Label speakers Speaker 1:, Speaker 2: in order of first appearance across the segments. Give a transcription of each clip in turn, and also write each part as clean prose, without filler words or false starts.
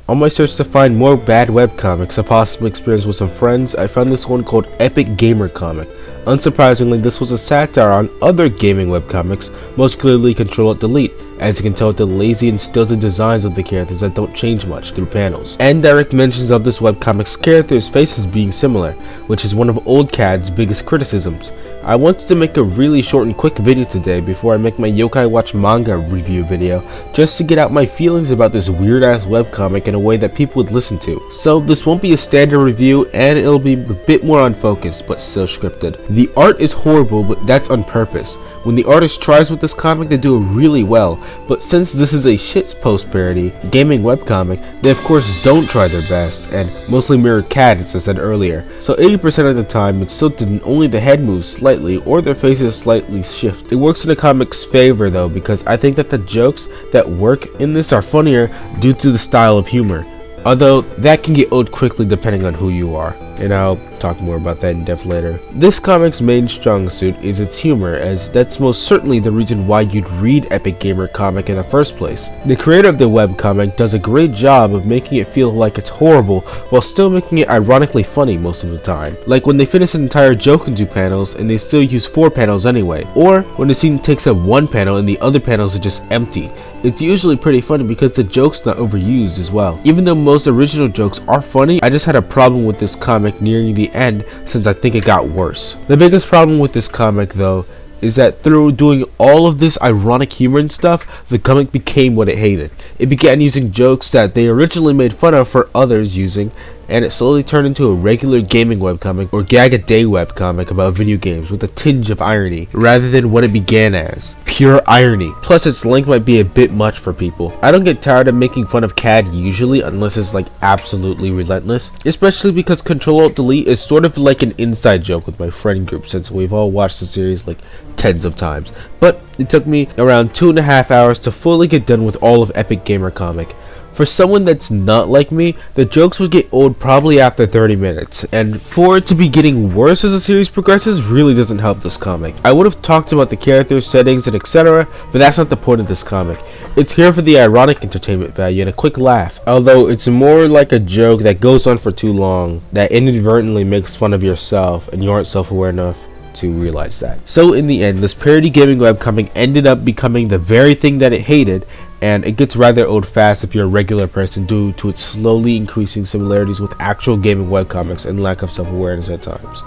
Speaker 1: On my search to find more bad webcomics, a possible experience with some friends, I found this one called Epic Gamer Comic. Unsurprisingly, this was a satire on other gaming webcomics, most clearly Control-Alt-Delete, as you can tell with the lazy and stilted designs of the characters that don't change much through panels, and direct mentions of this webcomic's characters' faces being similar, which is one of old CAD's biggest criticisms. I wanted to make a really short and quick video today before I make my Yokai Watch manga review video, just to get out my feelings about this weird ass webcomic in a way that people would listen to. So this won't be a standard review, and it'll be a bit more unfocused, but still scripted. The art is horrible, but that's on purpose. When the artist tries with this comic, they do it really well, but since this is a shitpost parody gaming webcomic, they of course don't try their best, and mostly mirror CAD as I said earlier. So 80% of the time it's tilted and only the head moves slightly or their faces slightly shift. It works in the comic's favor though, because I think that the jokes that work in this are funnier due to the style of humor, although that can get old quickly depending on who you are, and I'll talk more about that in depth later. This comic's main strong suit is its humor, as that's most certainly the reason why you'd read Epic Gamer Comic in the first place. The creator of the webcomic does a great job of making it feel like it's horrible while still making it ironically funny most of the time. Like when they finish an entire joke in 2 panels and they still use 4 panels anyway, or when the scene takes up 1 panel and the other panels are just empty. It's usually pretty funny because the joke's not overused as well. Even though most original jokes are funny, I just had a problem with this comic nearing the end since I think it got worse. The biggest problem with this comic though is that through doing all of this ironic humor and stuff, the comic became what it hated. It began using jokes that they originally made fun of for others using, and it slowly turned into a regular gaming webcomic or gag-a-day webcomic about video games with a tinge of irony, rather than what it began as, pure irony. Plus its length might be a bit much for people. I don't get tired of making fun of CAD usually unless it's like absolutely relentless, especially because Control-Alt-Delete is sort of like an inside joke with my friend group since we've all watched the series like tens of times. But it took me around 2.5 hours to fully get done with all of Epic Gamer Comic. For someone that's not like me, the jokes would get old probably after 30 minutes, and for it to be getting worse as the series progresses really doesn't help this comic. I would have talked about the characters, settings, and etc., but that's not the point of this comic. It's here for the ironic entertainment value and a quick laugh, although it's more like a joke that goes on for too long, that inadvertently makes fun of yourself, and you aren't self-aware enough to realize that. So in the end, this parody gaming webcomic ended up becoming the very thing that it hated, and it gets rather old fast if you're a regular person due to its slowly increasing similarities with actual gaming webcomics and lack of self-awareness at times.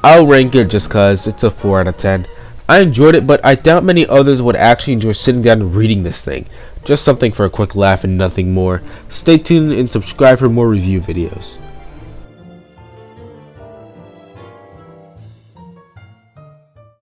Speaker 1: I'll rank it just cause it's a 4 out of 10. I enjoyed it, but I doubt many others would actually enjoy sitting down and reading this thing. Just something for a quick laugh and nothing more. Stay tuned and subscribe for more review videos.